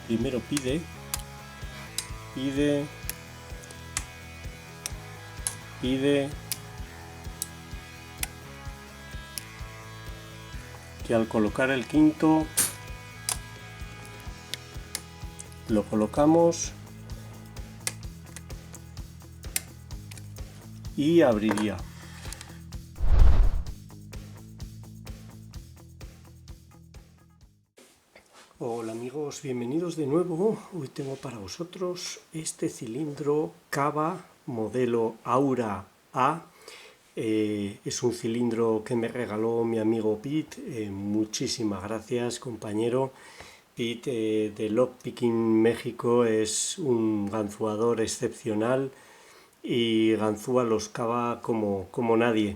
Primero pide, pide, pide, que al colocar el quinto lo colocamos y abriría. Hola amigos, bienvenidos de nuevo. Hoy tengo para vosotros este cilindro Cava modelo Aura A. Es un cilindro que me regaló mi amigo Pete. Muchísimas gracias, compañero. Pete de Lockpicking México es un ganzuador excepcional y ganzúa los cava como nadie.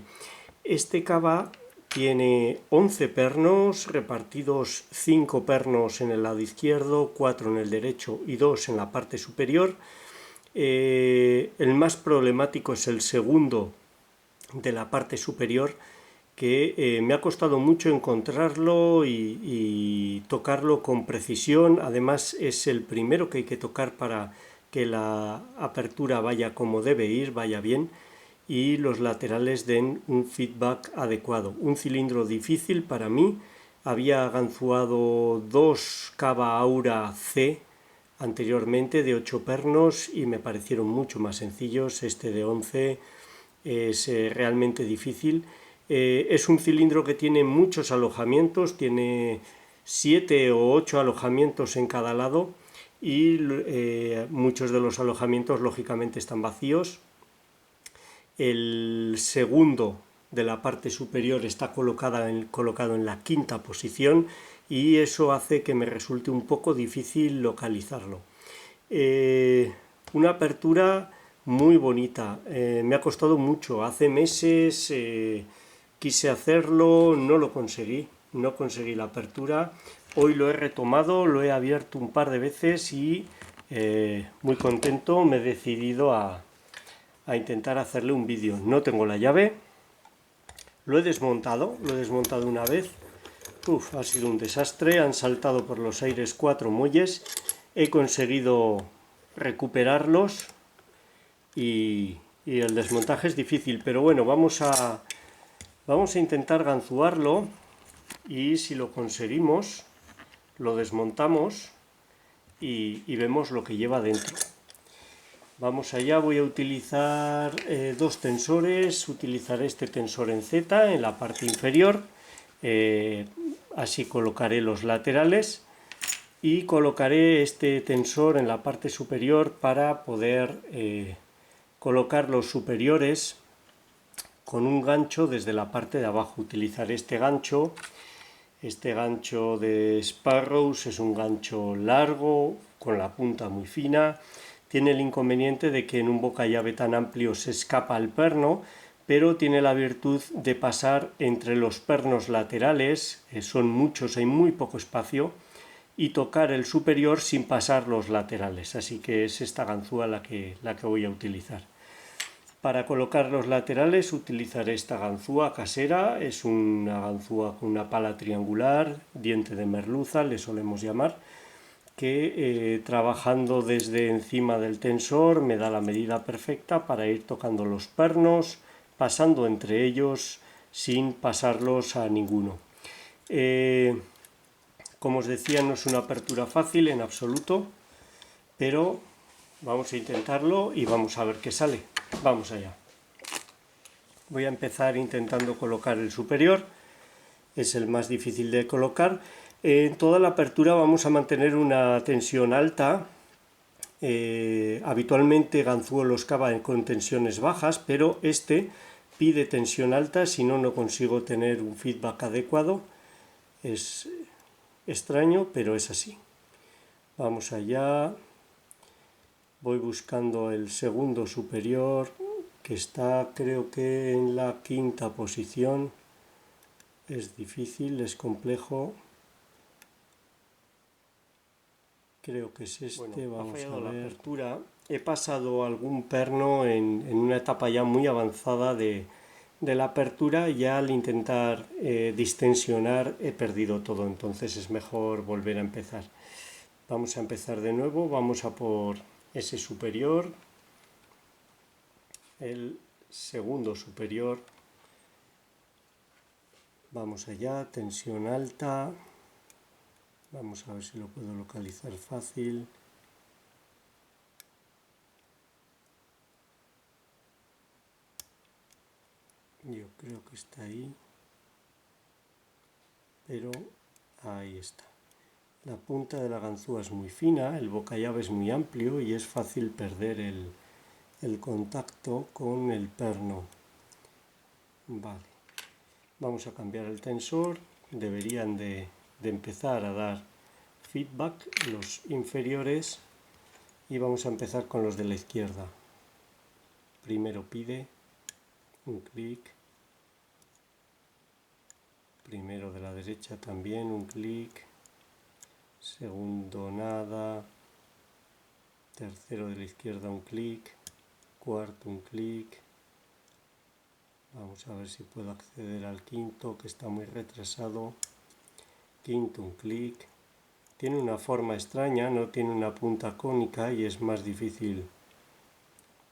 Este cava tiene 11 pernos, repartidos 5 pernos en el lado izquierdo, 4 en el derecho y 2 en la parte superior. El más problemático es el segundo de la parte superior, que me ha costado mucho encontrarlo y tocarlo con precisión. Además es el primero que hay que tocar para que la apertura vaya como debe ir, vaya bien, y los laterales den un feedback adecuado. Un cilindro difícil para mí. Había ganzuado 2 Cava Aura C anteriormente de 8 pernos y me parecieron mucho más sencillos. Este de 11 es realmente difícil. Es un cilindro que tiene muchos alojamientos, tiene 7 o 8 alojamientos en cada lado y muchos de los alojamientos lógicamente están vacíos. El segundo de la parte superior está colocado en la quinta posición y eso hace que me resulte un poco difícil localizarlo. Una apertura muy bonita, me ha costado mucho. Hace meses quise hacerlo, no conseguí la apertura. Hoy lo he retomado, lo he abierto un par de veces y muy contento me he decidido a intentar hacerle un vídeo. No tengo la llave, lo he desmontado una vez. Ha sido un desastre, han saltado por los aires 4 muelles, he conseguido recuperarlos y el desmontaje es difícil, pero bueno, vamos a intentar ganzuarlo y si lo conseguimos lo desmontamos y vemos lo que lleva dentro. Vamos allá, voy a utilizar 2 tensores, utilizaré este tensor en Z en la parte inferior, así colocaré los laterales y colocaré este tensor en la parte superior para poder colocar los superiores con un gancho desde la parte de abajo. Utilizaré este gancho de Sparrows, es un gancho largo con la punta muy fina. Tiene el inconveniente de que en un boca llave tan amplio se escapa el perno, pero tiene la virtud de pasar entre los pernos laterales, son muchos, hay muy poco espacio, y tocar el superior sin pasar los laterales, así que es esta ganzúa la que voy a utilizar. Para colocar los laterales utilizaré esta ganzúa casera, es una ganzúa con una pala triangular, diente de merluza le solemos llamar, que trabajando desde encima del tensor me da la medida perfecta para ir tocando los pernos, pasando entre ellos sin pasarlos a ninguno. Como os decía, no es una apertura fácil en absoluto, pero vamos a intentarlo y vamos a ver qué sale. Vamos allá. Voy a empezar intentando colocar el superior, es el más difícil de colocar. En toda la apertura vamos a mantener una tensión alta. Habitualmente ganzúo los cava con tensiones bajas, pero este pide tensión alta, si no, no consigo tener un feedback adecuado. Es extraño, pero es así. Vamos allá. Voy buscando el segundo superior, que está creo que en la quinta posición. Es difícil, es complejo. Creo que es este. Bueno, vamos a ver. La apertura. He pasado algún perno en una etapa ya muy avanzada de la apertura, y al intentar distensionar he perdido todo, entonces es mejor volver a empezar. Vamos a empezar de nuevo, vamos a por ese superior, el segundo superior. Vamos allá, tensión alta. Vamos a ver si lo puedo localizar fácil. Yo creo que está ahí, pero ahí está. La punta de la ganzúa es muy fina, el bocallave es muy amplio y es fácil perder el contacto con el perno. Vale, vamos a cambiar el tensor. Deberían de empezar a dar feedback los inferiores y vamos a empezar con los de la izquierda. Primero pide un clic, primero de la derecha también un clic, segundo nada, tercero de la izquierda un clic, cuarto un clic. Vamos a ver si puedo acceder al quinto, que está muy retrasado. Quinto un clic. Tiene una forma extraña, no tiene una punta cónica y es más difícil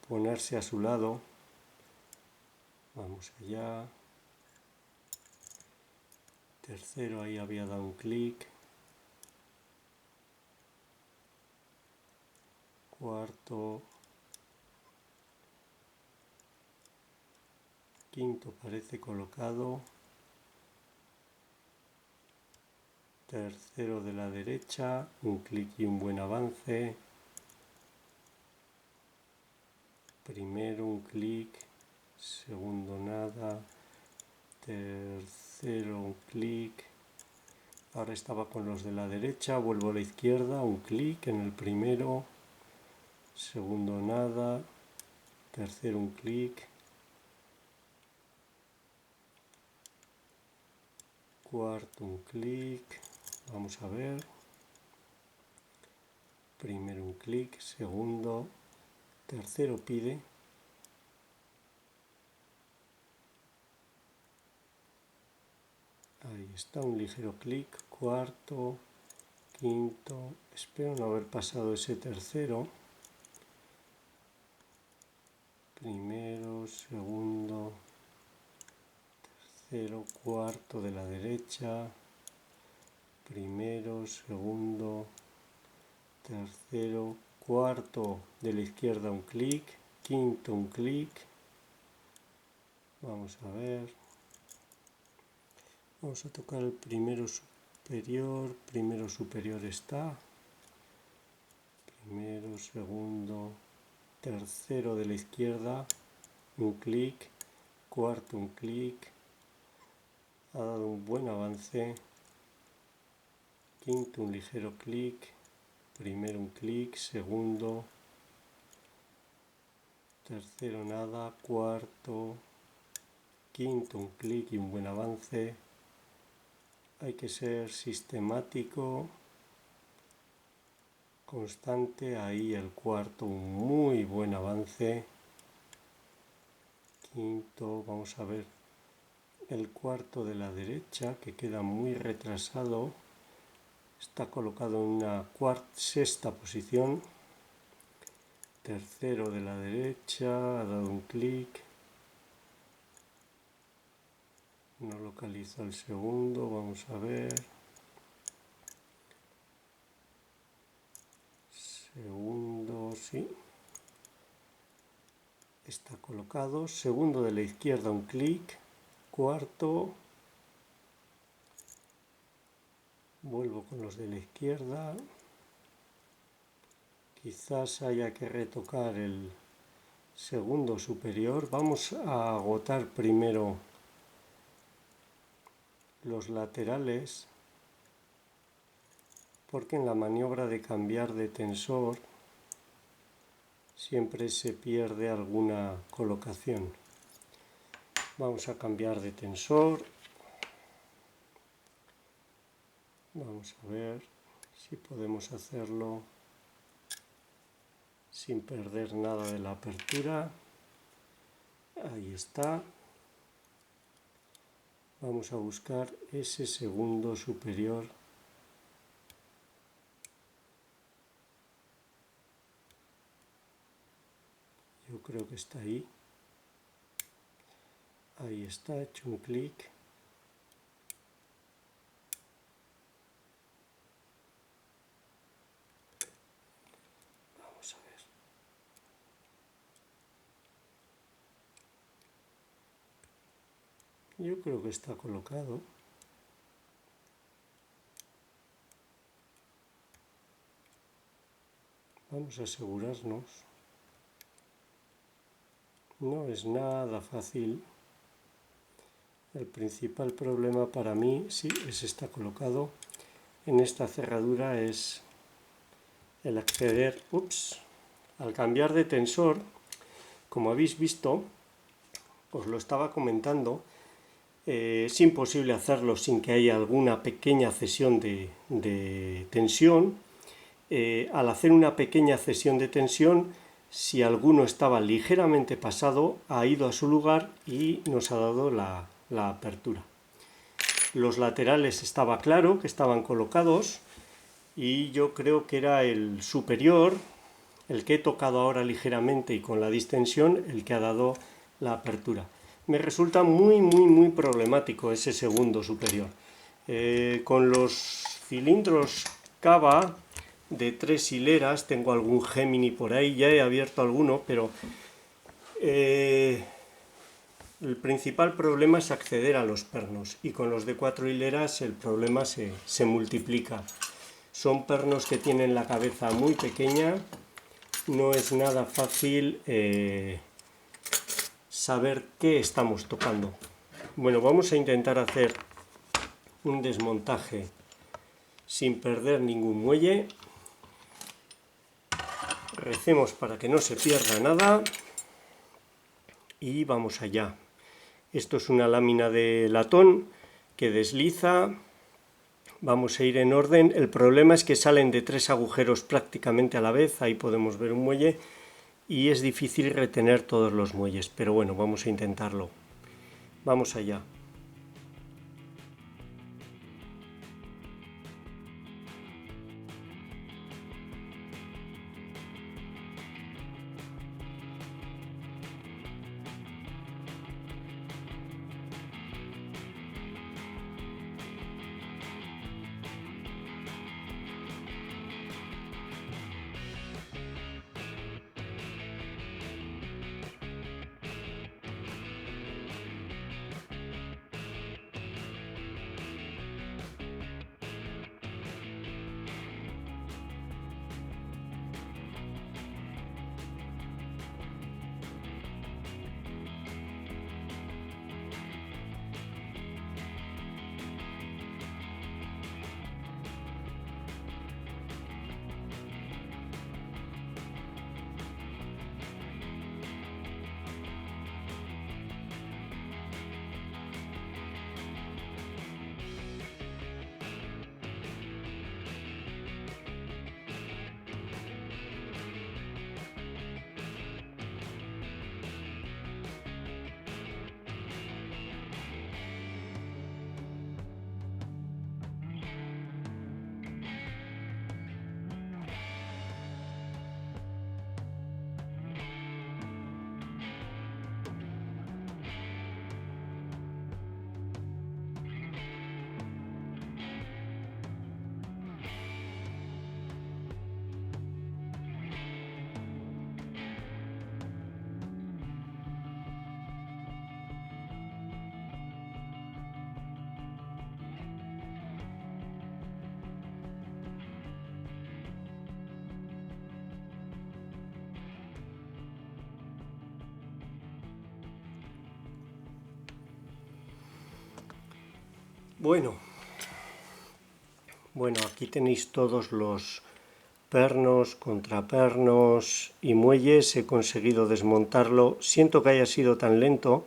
ponerse a su lado. Vamos allá. Tercero, ahí había dado un clic. Cuarto. Quinto parece colocado. Tercero de la derecha, un clic y un buen avance. Primero un clic, segundo nada, tercero un clic. Ahora estaba con los de la derecha, vuelvo a la izquierda, un clic en el primero, segundo nada, tercero un clic, cuarto un clic, vamos a ver, primero un clic, segundo, tercero pide, ahí está, un ligero clic, cuarto, quinto, espero no haber pasado ese tercero, primero, segundo, tercero, cuarto de la derecha, primero, segundo, tercero, cuarto de la izquierda un clic, quinto un clic, vamos a ver, vamos a tocar el primero superior está, primero, segundo, tercero de la izquierda, un clic, cuarto un clic, ha dado un buen avance, quinto un ligero clic, primero un clic, segundo, tercero nada, cuarto, quinto un clic y un buen avance. Hay que ser sistemático, constante. Ahí el cuarto, un muy buen avance. Quinto, vamos a ver el cuarto de la derecha, que queda muy retrasado. Está colocado en una sexta posición. Tercero de la derecha, ha dado un clic. No localiza el segundo, vamos a ver. Segundo, sí. Está colocado. Segundo de la izquierda, un clic. Cuarto. Vuelvo con los de la izquierda. Quizás haya que retocar el segundo superior. Vamos a agotar primero los laterales, porque en la maniobra de cambiar de tensor siempre se pierde alguna colocación. Vamos a cambiar de tensor. Vamos a ver si podemos hacerlo sin perder nada de la apertura. Ahí está. Vamos a buscar ese segundo superior. creo que está ahí. Ahí está, he hecho un clic. Vamos a ver. Yo creo que está colocado. Vamos a asegurarnos. No es nada fácil. El principal problema para mí, sí, está colocado en esta cerradura, es el acceder, al cambiar de tensor. Como habéis visto, os lo estaba comentando, es imposible hacerlo sin que haya alguna pequeña cesión de tensión. Al hacer una pequeña cesión de tensión, si alguno estaba ligeramente pasado, ha ido a su lugar y nos ha dado la apertura. Los laterales estaba claro que estaban colocados y yo creo que era el superior, el que he tocado ahora ligeramente y con la distensión, el que ha dado la apertura. Me resulta muy problemático ese segundo superior. Con los cilindros Cava de 3 hileras, tengo algún Gemini por ahí, ya he abierto alguno, pero el principal problema es acceder a los pernos, y con los de 4 hileras el problema se multiplica. Son pernos que tienen la cabeza muy pequeña, no es nada fácil saber qué estamos tocando. Bueno, vamos a intentar hacer un desmontaje sin perder ningún muelle. Recemos para que no se pierda nada y vamos allá. Esto es una lámina de latón que desliza. Vamos a ir en orden. El problema es que salen de 3 agujeros prácticamente a la vez. Ahí podemos ver un muelle y es difícil retener todos los muelles, pero bueno, vamos a intentarlo. Vamos allá. Bueno, aquí tenéis todos los pernos, contrapernos y muelles. He conseguido desmontarlo. Siento que haya sido tan lento,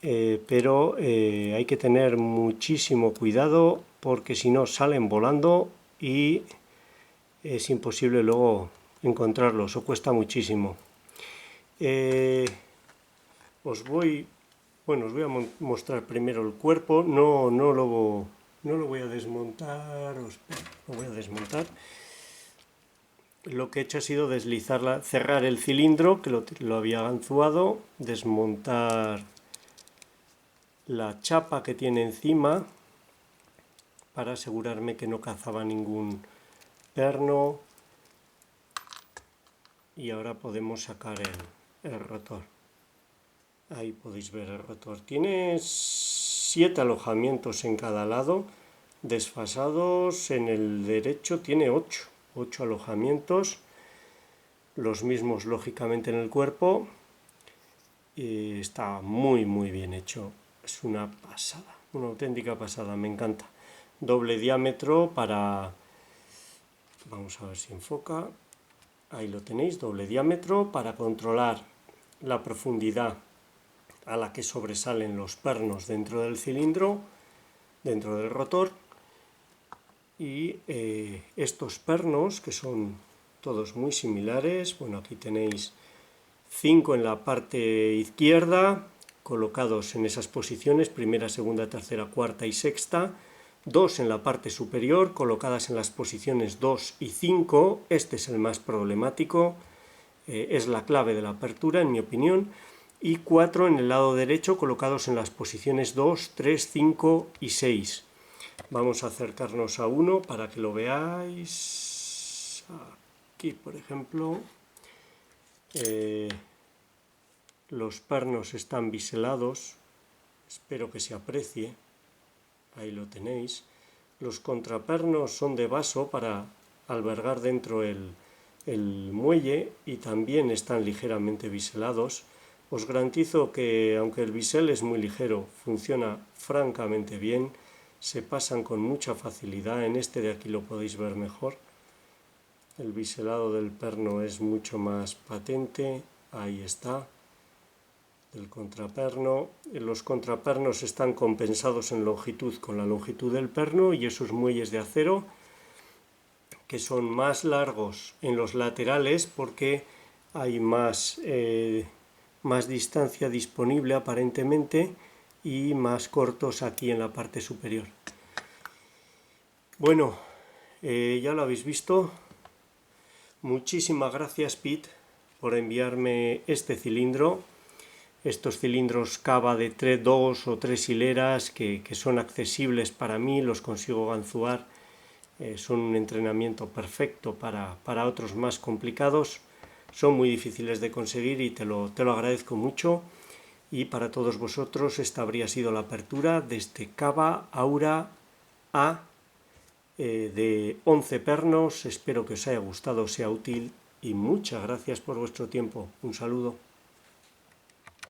pero hay que tener muchísimo cuidado porque si no salen volando y es imposible luego encontrarlos, o cuesta muchísimo. Os voy a mostrar primero el cuerpo. No lo voy a desmontar. Lo voy a desmontar. lo que he hecho ha sido deslizarla, cerrar el cilindro, que lo había ganzuado, desmontar la chapa que tiene encima para asegurarme que no cazaba ningún perno, y ahora podemos sacar el rotor. Ahí podéis ver el rotor. Tiene 7 alojamientos en cada lado, desfasados. En el derecho tiene 8 alojamientos, los mismos lógicamente en el cuerpo, y está muy bien hecho. Es una pasada, una auténtica pasada, me encanta. Doble diámetro para, vamos a ver si enfoca, ahí lo tenéis, doble diámetro para controlar la profundidad a la que sobresalen los pernos dentro del cilindro, dentro del rotor. Y estos pernos, que son todos muy similares, bueno, aquí tenéis 5 en la parte izquierda, colocados en esas posiciones, primera, segunda, tercera, cuarta y sexta. 2 en la parte superior, colocadas en las posiciones 2 y 5. Este es el más problemático, es la clave de la apertura, en mi opinión. Y 4 en el lado derecho, colocados en las posiciones 2, 3, 5 y 6. Vamos a acercarnos a uno para que lo veáis. Aquí, por ejemplo, los pernos están biselados, espero que se aprecie, ahí lo tenéis. Los contrapernos son de vaso para albergar dentro el muelle, y también están ligeramente biselados. Os garantizo que, aunque el bisel es muy ligero, funciona francamente bien, se pasan con mucha facilidad. En este de aquí lo podéis ver mejor. El biselado del perno es mucho más patente, ahí está, el contraperno. Los contrapernos están compensados en longitud con la longitud del perno, y esos muelles de acero que son más largos en los laterales porque hay más distancia disponible aparentemente, y más cortos aquí en la parte superior. Bueno, ya lo habéis visto. Muchísimas gracias, Pete, por enviarme este cilindro. Estos cilindros cava de 2 o 3 hileras que son accesibles para mí, los consigo ganzuar. Son un entrenamiento perfecto para otros más complicados. Son muy difíciles de conseguir y te lo agradezco mucho. Y para todos vosotros esta habría sido la apertura de este Cava Aura A de 11 pernos. Espero que os haya gustado, sea útil, y muchas gracias por vuestro tiempo. Un saludo.